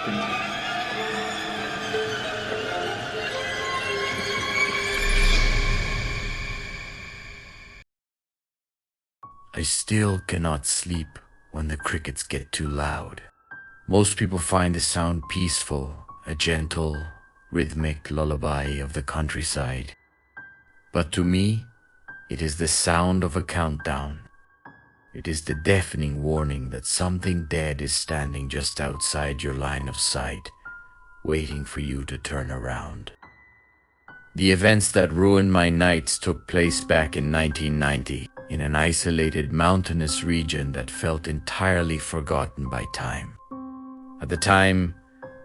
I still cannot sleep when the crickets get too loud. Most people find the sound peaceful, a gentle, rhythmic lullaby of the countryside. But to me, it is the sound of a countdown. It is the deafening warning that something dead is standing just outside your line of sight, waiting for you to turn around. The events that ruined my nights took place back in 1990, in an isolated mountainous region that felt entirely forgotten by time. At the time,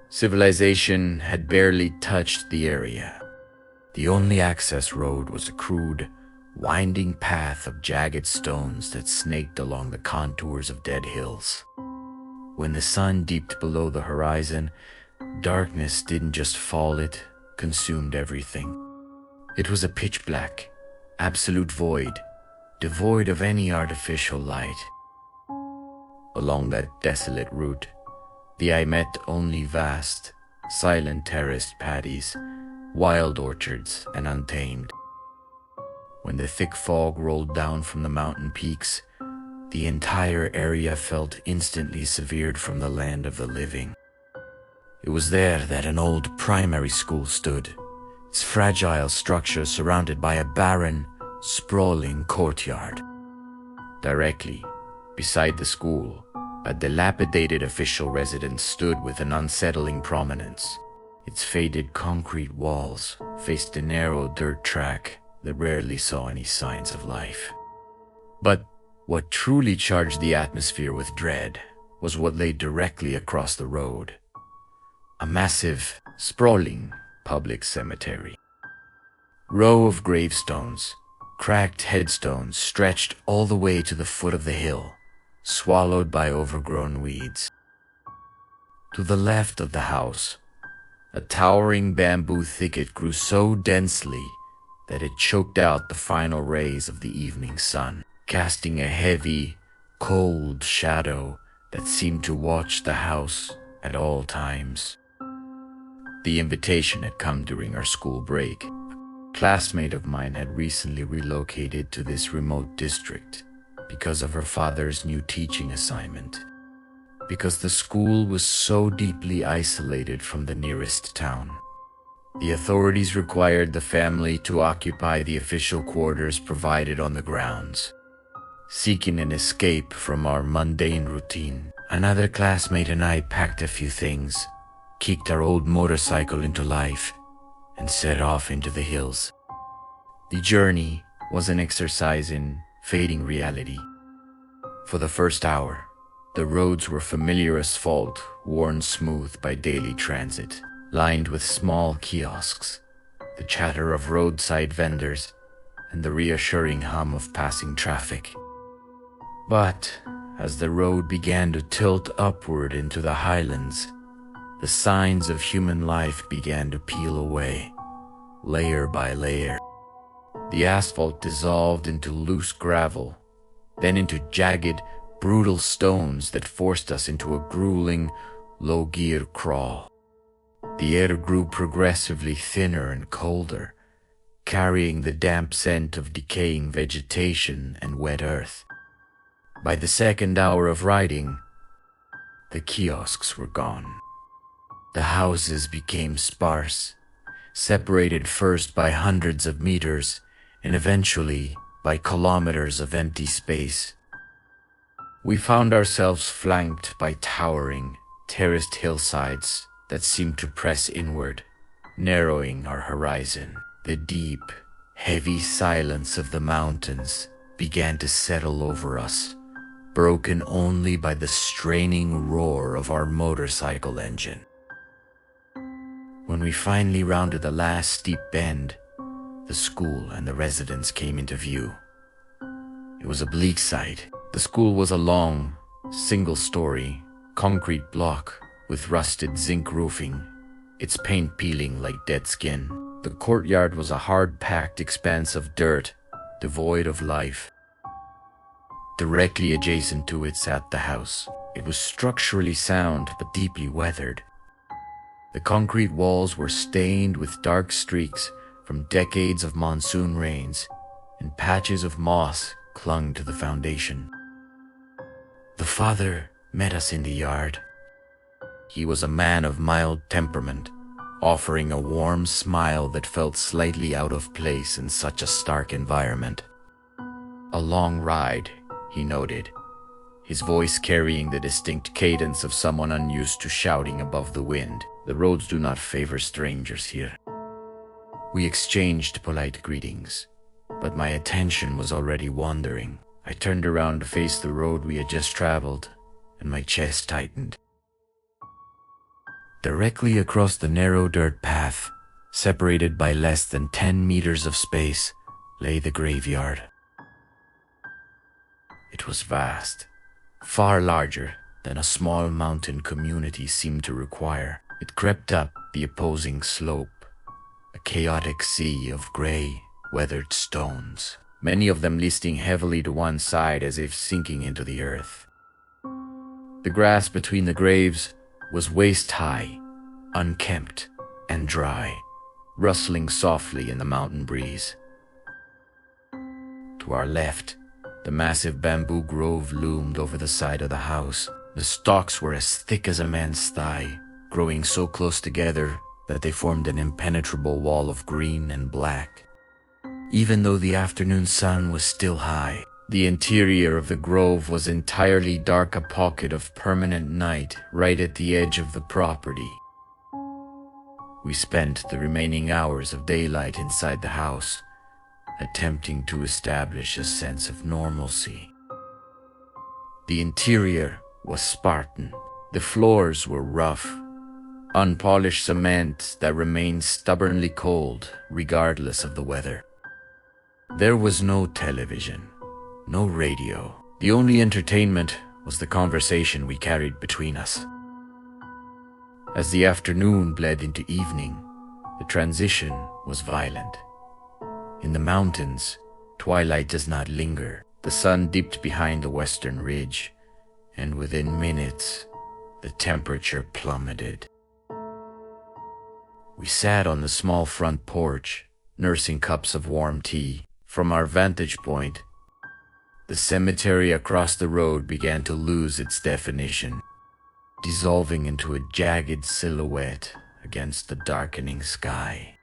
civilization had barely touched the area. The only access road was a crude, winding path of jagged stones that snaked along the contours of dead hills. When the sun dipped below the horizon, darkness didn't just fall, it consumed everything. It was a pitch black, absolute void, devoid of any artificial light. Along that desolate route, the eye met only vast, silent terraced paddies, wild orchards, and untamed. When the thick fog rolled down from the mountain peaks, the entire area felt instantly severed from the land of the living. It was there that an old primary school stood, its fragile structure surrounded by a barren, sprawling courtyard. Directly beside the school, a dilapidated official residence stood with an unsettling prominence. Its faded concrete walls faced a narrow dirt track that rarely saw any signs of life. But what truly charged the atmosphere with dread was what lay directly across the road. A massive, sprawling public cemetery. Row of gravestones, cracked headstones stretched all the way to the foot of the hill, swallowed by overgrown weeds. To the left of the house, a towering bamboo thicket grew so densely that it choked out the final rays of the evening sun, casting a heavy, cold shadow that seemed to watch the house at all times. The invitation had come during our school break. A classmate of mine had recently relocated to this remote district because of her father's new teaching assignment, because the school was so deeply isolated from the nearest town. The authorities required the family to occupy the official quarters provided on the grounds. Seeking an escape from our mundane routine, another classmate and I packed a few things, kicked our old motorcycle into life, and set off into the hills. The journey was an exercise in fading reality. For the first hour, the roads were familiar asphalt, worn smooth by daily transit, lined with small kiosks, the chatter of roadside vendors, and the reassuring hum of passing traffic. But as the road began to tilt upward into the highlands, the signs of human life began to peel away, layer by layer. The asphalt dissolved into loose gravel, then into jagged, brutal stones that forced us into a grueling, low-gear crawl. The air grew progressively thinner and colder, carrying the damp scent of decaying vegetation and wet earth. By the second hour of riding, the kiosks were gone. The houses became sparse, separated first by hundreds of meters and eventually by kilometers of empty space. We found ourselves flanked by towering, terraced hillsides that seemed to press inward, narrowing our horizon. The deep, heavy silence of the mountains began to settle over us, broken only by the straining roar of our motorcycle engine. When we finally rounded the last steep bend, the school and the residence came into view. It was a bleak sight. The school was a long, single-story, concrete block with rusted zinc roofing, its paint peeling like dead skin. The courtyard was a hard-packed expanse of dirt, devoid of life. Directly adjacent to it sat the house. It was structurally sound but deeply weathered, The concrete walls were stained with dark streaks from decades of monsoon rains, and patches of moss clung to the foundation. The father met us in the yard. He was a man of mild temperament, offering a warm smile that felt slightly out of place in such a stark environment. "A long ride," he noted, his voice carrying the distinct cadence of someone unused to shouting above the wind. "The roads do not favor strangers here." We exchanged polite greetings, but my attention was already wandering. I turned around to face the road we had just traveled, and my chest tightened. Directly across the narrow dirt path, separated by less than 10 meters of space, lay the graveyard. It was vast, far larger than a small mountain community seemed to require. It crept up the opposing slope, a chaotic sea of gray, weathered stones, many of them listing heavily to one side as if sinking into the earth. The grass between the graves was waist-high, unkempt, and dry, rustling softly in the mountain breeze. To our left, the massive bamboo grove loomed over the side of the house. The stalks were as thick as a man's thigh, growing so close together that they formed an impenetrable wall of green and black. Even though the afternoon sun was still high, the interior of the grove was entirely dark, a pocket of permanent night right at the edge of the property. We spent the remaining hours of daylight inside the house, attempting to establish a sense of normalcy. The interior was Spartan. The floors were rough, unpolished cement that remained stubbornly cold regardless of the weather. There was no television, no radio. The only entertainment was the conversation we carried between us. As the afternoon bled into evening, the transition was violent. In the mountains, twilight does not linger. The sun dipped behind the western ridge, and within minutes, the temperature plummeted. We sat on the small front porch, nursing cups of warm tea. From our vantage point, the cemetery across the road began to lose its definition, dissolving into a jagged silhouette against the darkening sky.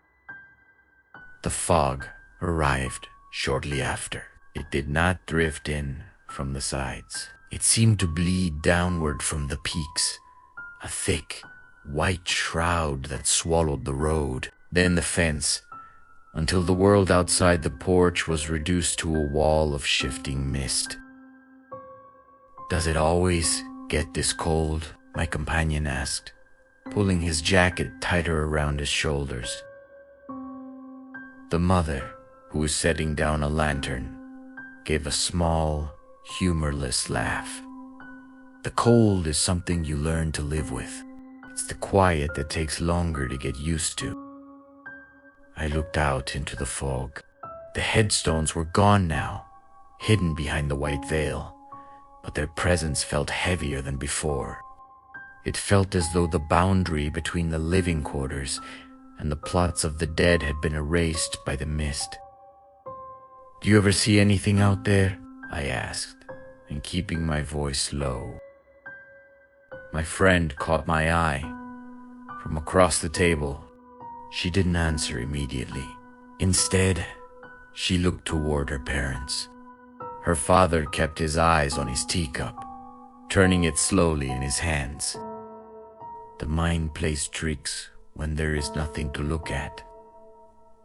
The fog arrived shortly after. It did not drift in from the sides. It seemed to bleed downward from the peaks, a thick, white shroud that swallowed the road, then the fence, until the world outside the porch was reduced to a wall of shifting mist. "Does it always get this cold?" my companion asked, pulling his jacket tighter around his shoulders. The mother, who was setting down a lantern, gave a small, humorless laugh. "The cold is something you learn to live with. It's the quiet that takes longer to get used to." I looked out into the fog. The headstones were gone now, hidden behind the white veil, but their presence felt heavier than before. It felt as though the boundary between the living quarters and the plots of the dead had been erased by the mist. "Do you ever see anything out there?" I asked, and keeping my voice low. My friend caught my eye. From across the table, she didn't answer immediately. Instead, she looked toward her parents. Her father kept his eyes on his teacup, turning it slowly in his hands. "The mind plays tricks when there is nothing to look at,"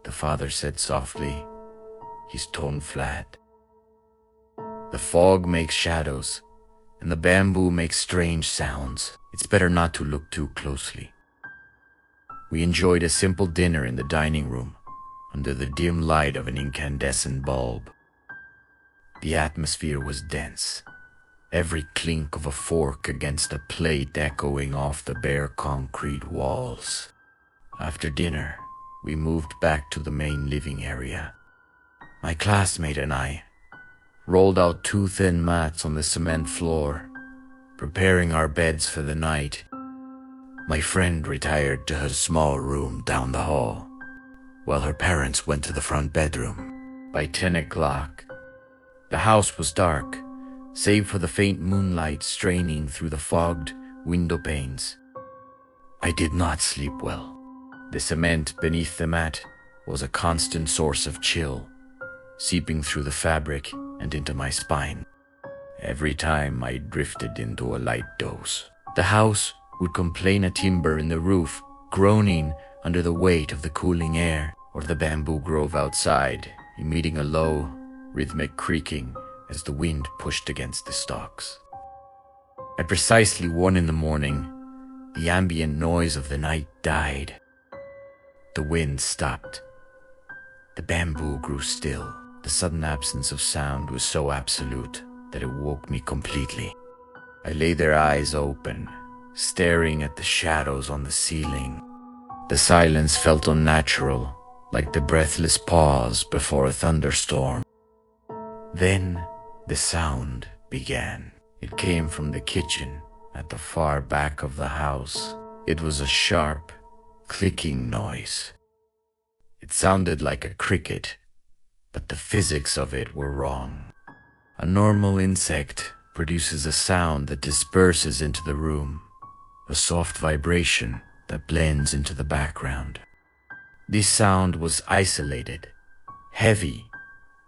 the father said softly, his tone flat. "The fog makes shadows, and the bamboo makes strange sounds. It's better not to look too closely." We enjoyed a simple dinner in the dining room, under the dim light of an incandescent bulb. The atmosphere was dense, every clink of a fork against a plate echoing off the bare concrete walls. After dinner, we moved back to the main living area. My classmate and I rolled out 2 thin mats on the cement floor, preparing our beds for the night. My friend retired to her small room down the hall, while her parents went to the front bedroom. By 10 o'clock, the house was dark, save for the faint moonlight straining through the fogged window panes. I did not sleep well. The cement beneath the mat was a constant source of chill, seeping through the fabric and into my spine. Every time I drifted into a light doze, the house would complain a timber in the roof, groaning under the weight of the cooling air, or the bamboo grove outside, emitting a low, rhythmic creaking as the wind pushed against the stalks. At precisely 1 a.m, the ambient noise of the night died. The wind stopped. The bamboo grew still. The sudden absence of sound was so absolute that it woke me completely. I lay there, eyes open, staring at the shadows on the ceiling. The silence felt unnatural, like the breathless pause before a thunderstorm. Then the sound began. It came from the kitchen at the far back of the house. It was a sharp, clicking noise. It sounded like a cricket, but the physics of it were wrong. A normal insect produces a sound that disperses into the room, a soft vibration that blends into the background. This sound was isolated, heavy,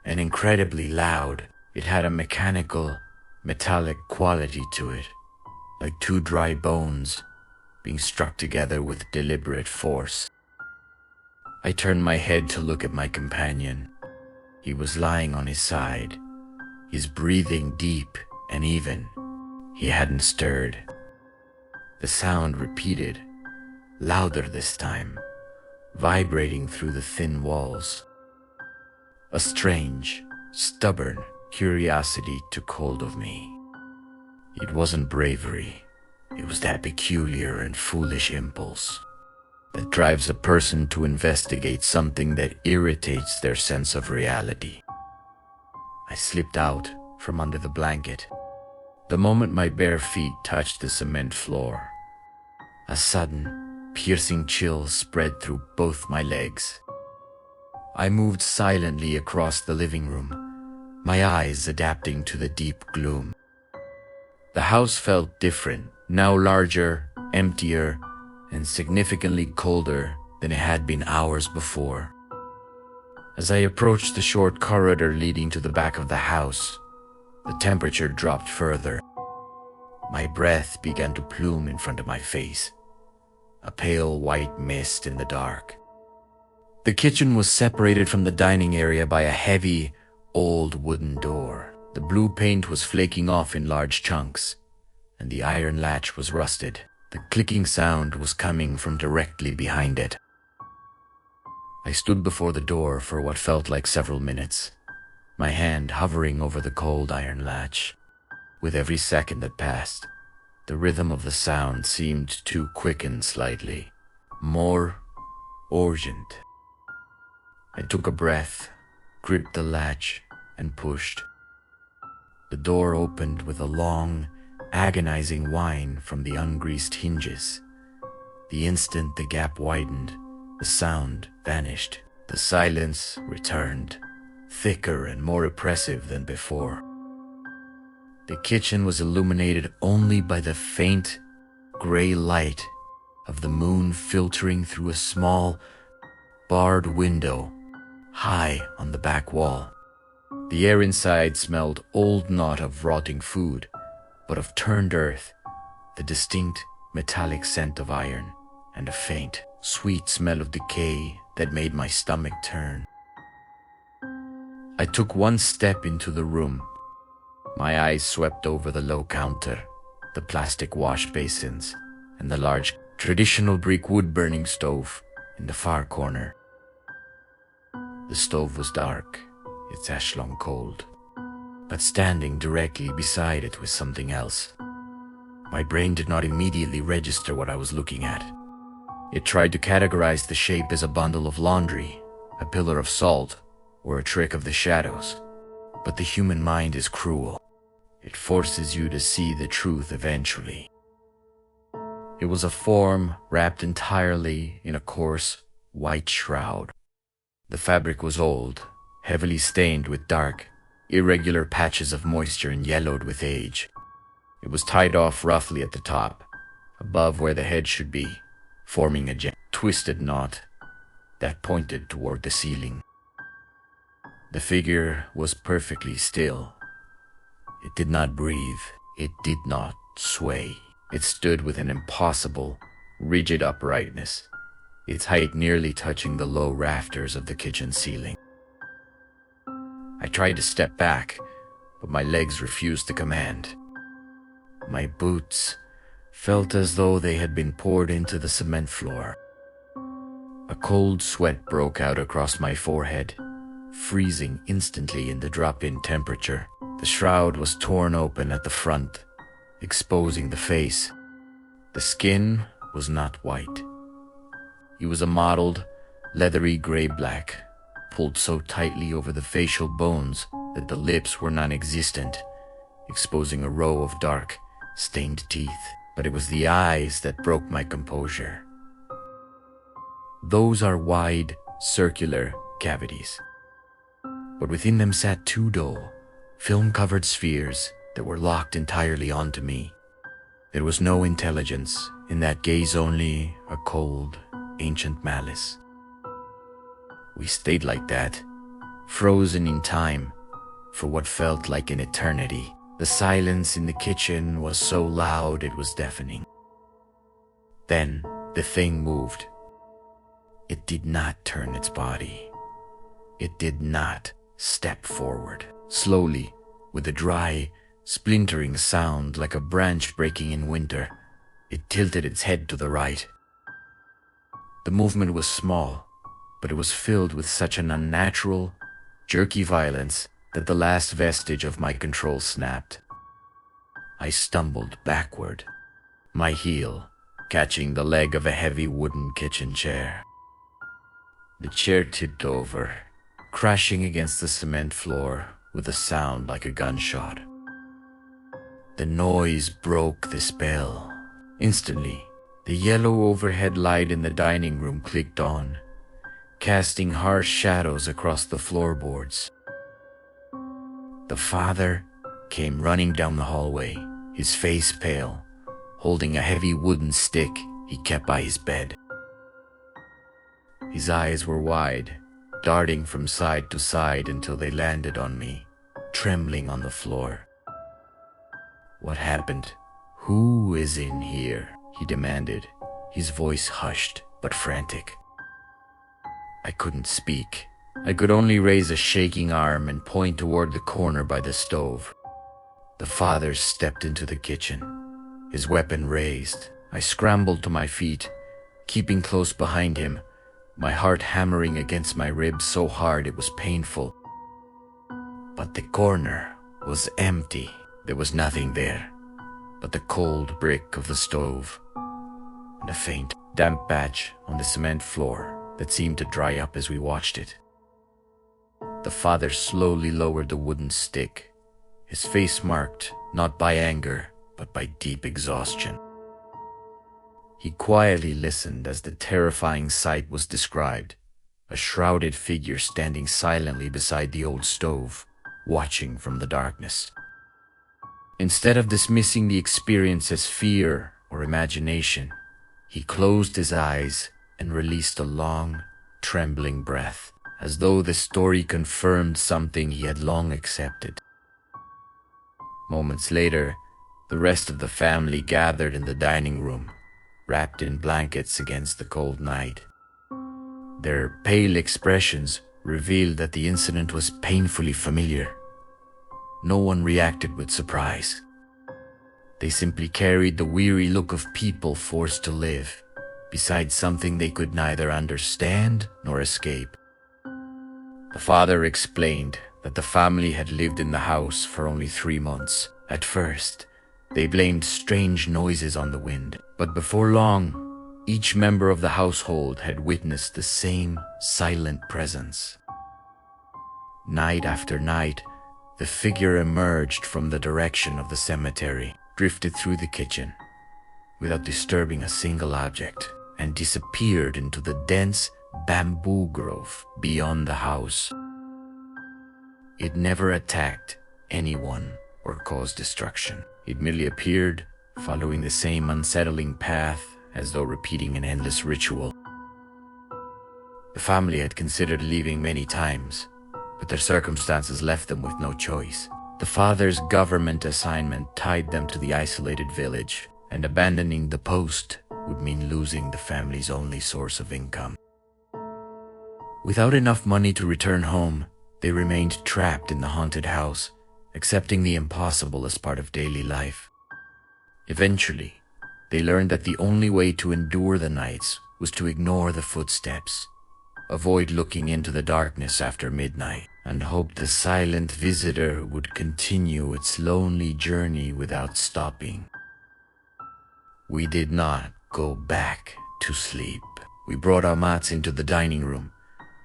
and incredibly loud. It had a mechanical, metallic quality to it, like two dry bones being struck together with deliberate force. I turned my head to look at my companion. He was lying on his side, his breathing deep and even. He hadn't stirred. The sound repeated, louder this time, vibrating through the thin walls. A strange, stubborn curiosity took hold of me. It wasn't bravery. It was that peculiar and foolish impulse that drives a person to investigate something that irritates their sense of reality. I slipped out from under the blanket. The moment my bare feet touched the cement floor, a sudden, piercing chill spread through both my legs. I moved silently across the living room, my eyes adapting to the deep gloom. The house felt different, now larger, emptier, and significantly colder than it had been hours before. As I approached the short corridor leading to the back of the house, the temperature dropped further. My breath began to plume in front of my face, a pale white mist in the dark. The kitchen was separated from the dining area by a heavy, old wooden door. The blue paint was flaking off in large chunks, and the iron latch was rusted. The clicking sound was coming from directly behind it. I stood before the door for what felt like several minutes, my hand hovering over the cold iron latch. With every second that passed, the rhythm of the sound seemed to quicken slightly, more urgent. I took a breath, gripped the latch, and pushed. The door opened with a long, agonizing whine from the ungreased hinges. The instant the gap widened, the sound vanished. The silence returned, thicker and more oppressive than before. The kitchen was illuminated only by the faint, gray light of the moon filtering through a small, barred window high on the back wall. The air inside smelled old, not of rotting food, but of turned earth, the distinct metallic scent of iron, and a faint, sweet smell of decay that made my stomach turn. I took one step into the room. My eyes swept over the low counter, the plastic wash basins, and the large, traditional brick wood-burning stove in the far corner. The stove was dark, its ash long cold, but standing directly beside it was something else. My brain did not immediately register what I was looking at. It tried to categorize the shape as a bundle of laundry, a pillar of salt, or a trick of the shadows. But the human mind is cruel. It forces you to see the truth eventually. It was a form wrapped entirely in a coarse, white shroud. The fabric was old, heavily stained with dark, irregular patches of moisture and yellowed with age. It was tied off roughly at the top, above where the head should be, forming a twisted knot that pointed toward the ceiling. The figure was perfectly still. It did not breathe. It did not sway. It stood with an impossible, rigid uprightness, its height nearly touching the low rafters of the kitchen ceiling. I tried to step back, but my legs refused to command. My boots felt as though they had been poured into the cement floor. A cold sweat broke out across my forehead, freezing instantly in the drop-in temperature. The shroud was torn open at the front, exposing the face. The skin was not white. It was a mottled, leathery gray-black, pulled so tightly over the facial bones that the lips were non-existent, exposing a row of dark, stained teeth. But it was the eyes that broke my composure. Those are wide, circular cavities, but within them sat two dull, film-covered spheres that were locked entirely onto me. There was no intelligence in that gaze, only a cold, ancient malice. We stayed like that, frozen in time, for what felt like an eternity. The silence in the kitchen was so loud it was deafening. Then the thing moved. It did not turn its body. It did not step forward. Slowly, with a dry, splintering sound like a branch breaking in winter, it tilted its head to the right. The movement was small, but it was filled with such an unnatural, jerky violence that the last vestige of my control snapped. I stumbled backward, my heel catching the leg of a heavy wooden kitchen chair. The chair tipped over, crashing against the cement floor with a sound like a gunshot. The noise broke the spell. Instantly, the yellow overhead light in the dining room clicked on, casting harsh shadows across the floorboards. The father came running down the hallway, his face pale, holding a heavy wooden stick he kept by his bed. His eyes were wide, darting from side to side until they landed on me, trembling on the floor. "What happened? Who is in here?" he demanded, his voice hushed but frantic. I couldn't speak. I could only raise a shaking arm and point toward the corner by the stove. The father stepped into the kitchen, his weapon raised. I scrambled to my feet, keeping close behind him, my heart hammering against my ribs so hard it was painful. But the corner was empty. There was nothing there but the cold brick of the stove and a faint, damp patch on the cement floor that seemed to dry up as we watched it. The father slowly lowered the wooden stick, his face marked not by anger, but by deep exhaustion. He quietly listened as the terrifying sight was described, a shrouded figure standing silently beside the old stove, watching from the darkness. Instead of dismissing the experience as fear or imagination, he closed his eyes and released a long, trembling breath, as though the story confirmed something he had long accepted. Moments later, the rest of the family gathered in the dining room, wrapped in blankets against the cold night. Their pale expressions revealed that the incident was painfully familiar. No one reacted with surprise. They simply carried the weary look of people forced to live beside something they could neither understand nor escape. The father explained that the family had lived in the house for only 3 months. At first, they blamed strange noises on the wind, but before long, each member of the household had witnessed the same silent presence. Night after night, the figure emerged from the direction of the cemetery, drifted through the kitchen, without disturbing a single object and disappeared into the dense bamboo grove beyond the house. It never attacked anyone or caused destruction. It merely appeared, following the same unsettling path as though repeating an endless ritual. The family had considered leaving many times, but their circumstances left them with no choice. The father's government assignment tied them to the isolated village, and abandoning the post would mean losing the family's only source of income. Without enough money to return home, they remained trapped in the haunted house, accepting the impossible as part of daily life. Eventually, they learned that the only way to endure the nights was to ignore the footsteps, avoid looking into the darkness after midnight, and hope the silent visitor would continue its lonely journey without stopping. We did not go back to sleep. We brought our mats into the dining room,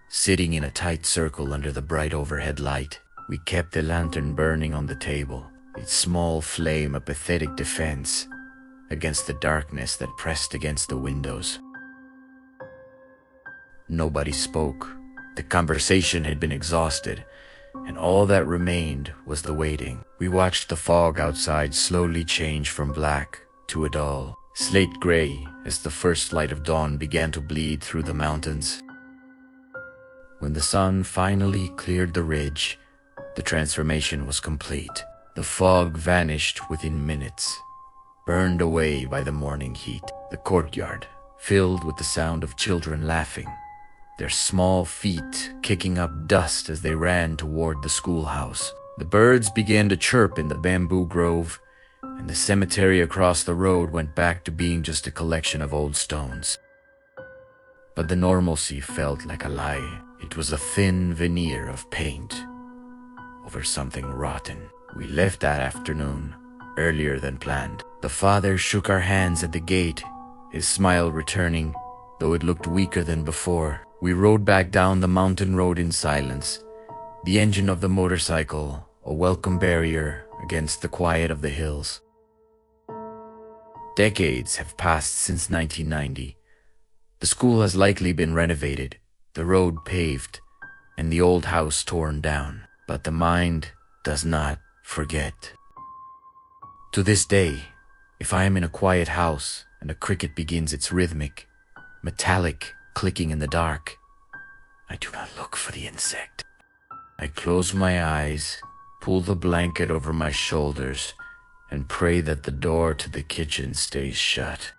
sitting in a tight circle under the bright overhead light. We kept the lantern burning on the table, its small flame a pathetic defense against the darkness that pressed against the windows. Nobody spoke. The conversation had been exhausted, and all that remained was the waiting. We watched the fog outside slowly change from black to a dull, slate gray as the first light of dawn began to bleed through the mountains. When the sun finally cleared the ridge, the transformation was complete. The fog vanished within minutes, burned away by the morning heat. The courtyard filled with the sound of children laughing, their small feet kicking up dust as they ran toward the schoolhouse. The birds began to chirp in the bamboo grove, and the cemetery across the road went back to being just a collection of old stones. But the normalcy felt like a lie. It was a thin veneer of paint over something rotten. We left that afternoon, earlier than planned. The father shook our hands at the gate, his smile returning, though it looked weaker than before. We rode back down the mountain road in silence, the engine of the motorcycle a welcome barrier against the quiet of the hills. Decades have passed since 1990. The school has likely been renovated, the road paved, and the old house torn down. But the mind does not forget. To this day, if I am in a quiet house and a cricket begins its rhythmic, metallic clicking in the dark, I do not look for the insect. I close my eyes, pull the blanket over my shoulders, and pray that the door to the kitchen stays shut.